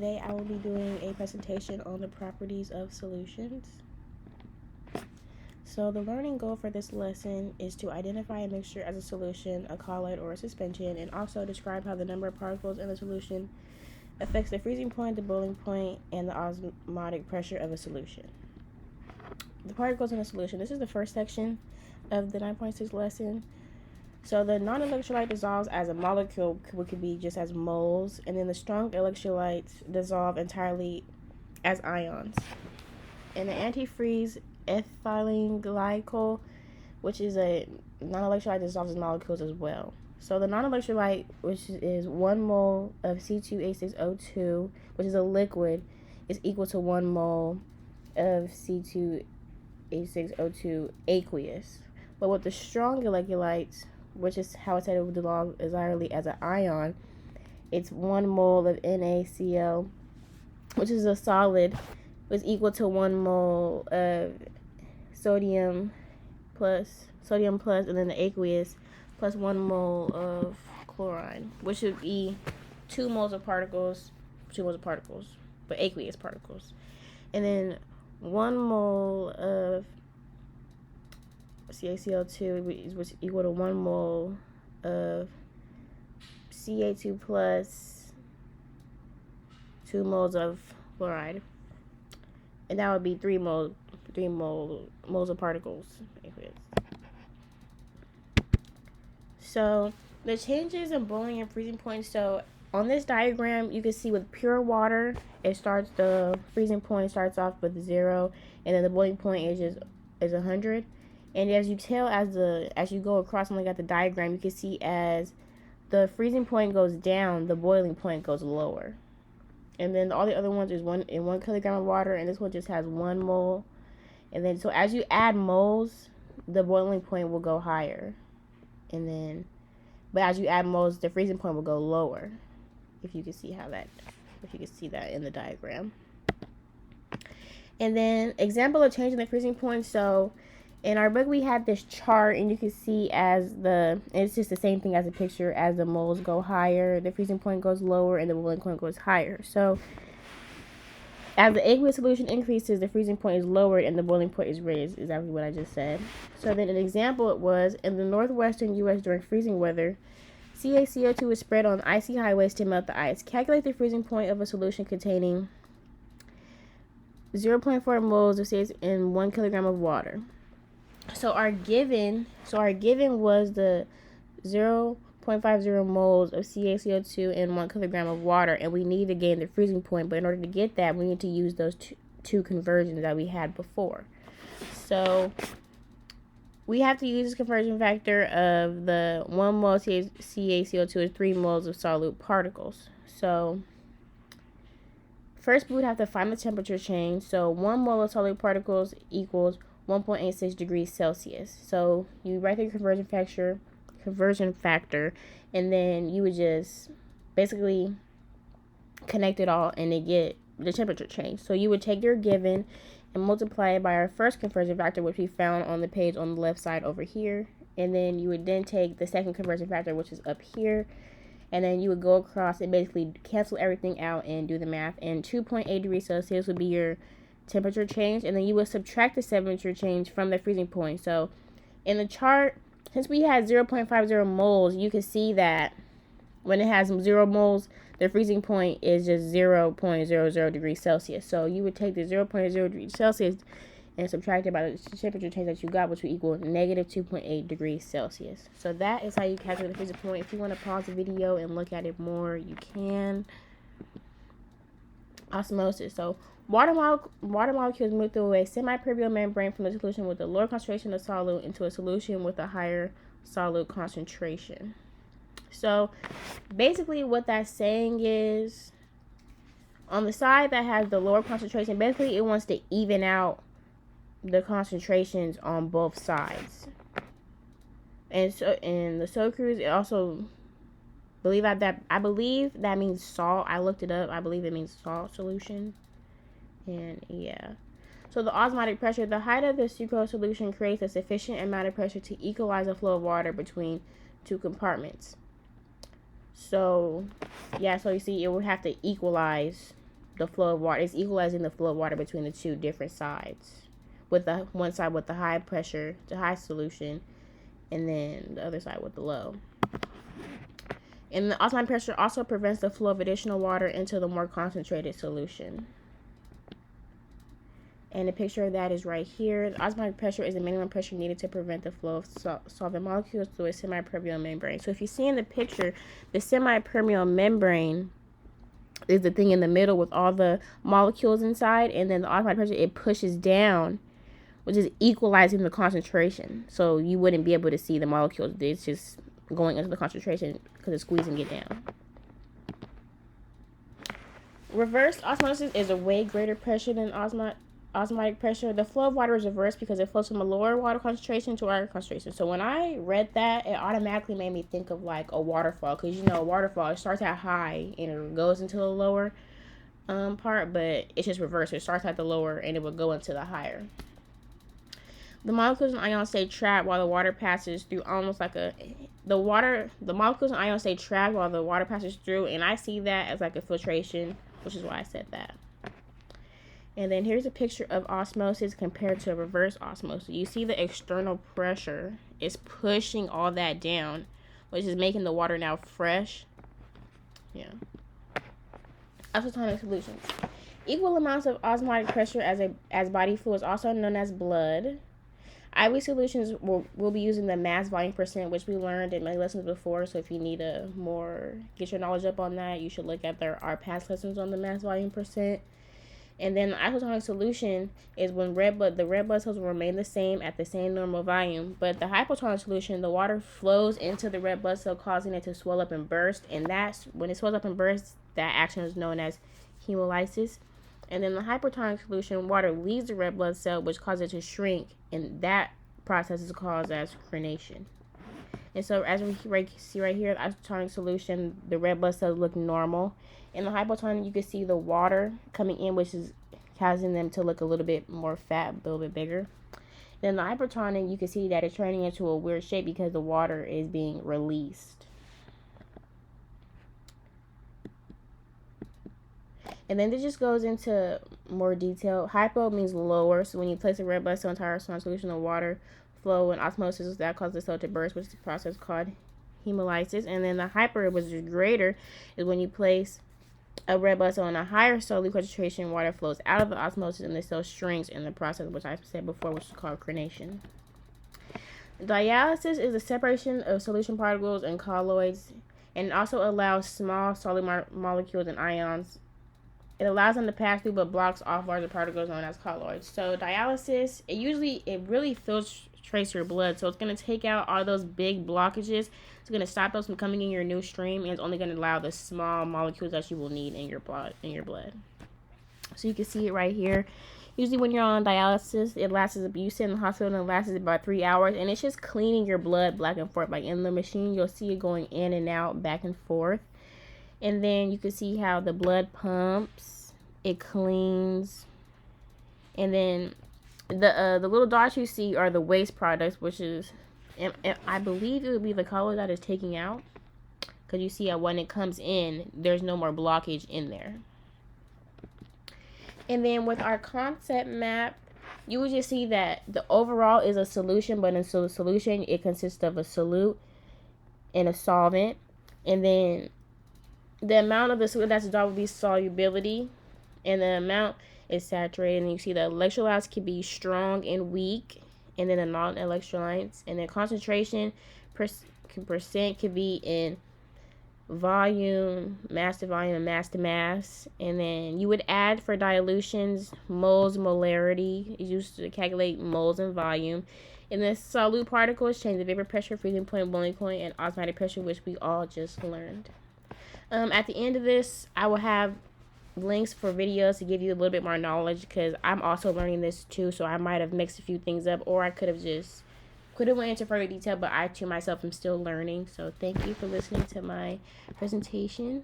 Today I will be doing a presentation on the properties of solutions. So the learning goal for this lesson is to identify a mixture as a solution, a colloid, or a suspension, and also describe how the number of particles in the solution affects the freezing point, the boiling point, and the osmotic pressure of a solution. The particles in a solution. This is the first section of the 9.6 lesson. So the non-electrolyte dissolves as a molecule, which could be just as moles, and then the strong electrolytes dissolve entirely as ions. And the antifreeze ethylene glycol, which is a non-electrolyte, dissolves as molecules as well. So the non-electrolyte, which is 1 mole of C2H6O2, which is a liquid, is equal to 1 mole of C2H6O2 aqueous. But with the strong electrolytes, which is how I said it would dissolve entirely as an ion, it's 1 mole of NaCl, which is a solid, was equal to 1 mole of sodium plus, and then the aqueous plus 1 mole of chlorine, which would be 2 moles of particles, but aqueous particles. And then 1 mole of CaCl2 was equal to 1 mole of Ca2 plus 2 moles of chloride. And that would be 3 moles of particles. So the changes in boiling and freezing points. So on this diagram, you can see with pure water, the freezing point starts off with 0, and then the boiling point is 100. And as you tell, as you go across and look at the diagram, you can see as the freezing point goes down, the boiling point goes lower. And then all the other ones is 1 kilogram of water, and this one just has 1 mole. And then so as you add moles, the boiling point will go higher. And then, but as you add moles, the freezing point will go lower. If you can see that in the diagram. And then example of changing the freezing point. So in our book, we had this chart, and you can see it's just the same thing as a picture. As the moles go higher, the freezing point goes lower, and the boiling point goes higher. So as the aqueous solution increases, the freezing point is lowered, and the boiling point is raised. Exactly what I just said. So then an example it was, in the northwestern U.S. during freezing weather, CaCO2 is spread on icy highways to melt the ice. Calculate the freezing point of a solution containing 0.4 moles of CaCO2 in 1 kilogram of water. So our given was the 0.50 moles of CaCO2 in 1 kilogram of water, and we need to gain the freezing point. But in order to get that, we need to use those two conversions that we had before. So we have to use this conversion factor of the 1 mole of CaCO2 is 3 moles of solute particles. So first we would have to find the temperature change. So 1 mole of solute particles equals 1.86 degrees Celsius. So you write the conversion factor, and then you would just basically connect it all and then get the temperature change. So you would take your given and multiply it by our first conversion factor, which we found on the page on the left side over here. And then you would then take the second conversion factor, which is up here, and then you would go across and basically cancel everything out and do the math. And 2.8 degrees Celsius would be your temperature change, and then you would subtract the temperature change from the freezing point. So in the chart, since we had 0.50 moles, you can see that when it has 0 moles, the freezing point is just 0.00 degrees Celsius. So you would take the 0.0 degrees Celsius and subtract it by the temperature change that you got, which would equal negative 2.8 degrees Celsius. So that is how you calculate the freezing point. If you want to pause the video and look at it more, you can. Osmosis. So water molecules move through a semi-permeable membrane from the solution with a lower concentration of solute into a solution with a higher solute concentration. So basically what that's saying is, on the side that has the lower concentration, basically it wants to even out the concentrations on both sides. And so in the sucrose, it also I believe that means salt. I looked it up. I believe it means salt solution. And yeah. So the osmotic pressure, the height of the sucrose solution creates a sufficient amount of pressure to equalize the flow of water between two compartments. So yeah, so you see it would have to equalize the flow of water. It's equalizing the flow of water between the two different sides. With the one side with the high pressure, the high solution, and then the other side with the low. And the osmotic pressure also prevents the flow of additional water into the more concentrated solution. And the picture of that is right here. The osmotic pressure is the minimum pressure needed to prevent the flow of solvent molecules through a semipermeable membrane. So if you see in the picture, the semipermeable membrane is the thing in the middle with all the molecules inside, and then the osmotic pressure, it pushes down, which is equalizing the concentration. So you wouldn't be able to see the molecules. It's just going into the concentration because it's squeezing it down. Reverse osmosis is a way greater pressure than osmotic pressure. The flow of water is reversed because it flows from a lower water concentration to a higher concentration. So when I read that, it automatically made me think of like a waterfall, because you know a waterfall, it starts at high and it goes into the lower part, but it's just reversed. It starts at the lower and it will go into the higher. The molecules and ions stay trapped while the water passes through, almost like the molecules and ions stay trapped while the water passes through, and I see that as like a filtration, which is why I said that. And then here's a picture of osmosis compared to reverse osmosis. You see the external pressure is pushing all that down, which is making the water now fresh. Yeah. Isotonic solutions. Equal amounts of osmotic pressure as body fluids, also known as blood. IV solutions will be using the mass volume percent, which we learned in my lessons before. So if you need get your knowledge up on that, you should look at our past lessons on the mass volume percent. And then the isotonic solution is when the red blood cells will remain the same at the same normal volume. But the hypotonic solution, the water flows into the red blood cell, causing it to swell up and burst. And that's when it swells up and bursts, that action is known as hemolysis. And then the hypertonic solution, water leaves the red blood cell, which causes it to shrink, and that process is called as crenation. And so as we see right here, the isotonic solution, the red blood cells look normal. In the hypotonic, you can see the water coming in, which is causing them to look a little bit more fat, a little bit bigger. Then the hypertonic, you can see that it's turning into a weird shape because the water is being released. And then it just goes into more detail. Hypo means lower. So when you place a red blood cell into a solution of water, flow and osmosis, that causes the cell to burst, which is the process called hemolysis. And then the hyper, which is greater, is when you place a red blood cell in a higher solute concentration, water flows out of the osmosis and the cell shrinks in the process, which I said before, which is called crenation. Dialysis is the separation of solution particles and colloids, and it also allows small solid molecules and ions. It allows them to pass through but blocks off larger particles known as colloids. So dialysis, it really filtrates your blood. So it's going to take out all those big blockages. It's going to stop those from coming in your new stream, and it's only going to allow the small molecules that you will need in your blood. So you can see it right here. Usually when you're on dialysis, you sit in the hospital and it lasts about 3 hours, and it's just cleaning your blood back and forth. Like in the machine, you'll see it going in and out, back and forth. And then you can see how the blood pumps, it cleans. And then the little dots you see are the waste products, which is, I believe it would be the color that is taking out. Because you see how when it comes in, there's no more blockage in there. And then with our concept map, you would just see that the overall is a solution, but in the solution, it consists of a solute and a solvent. And then the amount of the solute that's dissolved will be solubility, and the amount is saturated. And you see the electrolytes can be strong and weak, and then the non-electrolytes. And the concentration percent could be in volume, mass to volume, and mass to mass. And then you would add for dilutions moles, molarity is used to calculate moles and volume. And the solute particles change the vapor pressure, freezing point, boiling point, and osmotic pressure, which we all just learned. At the end of this, I will have links for videos to give you a little bit more knowledge, because I'm also learning this too, so I might have mixed a few things up, or I could have went into further detail, but I too myself am still learning. So thank you for listening to my presentation.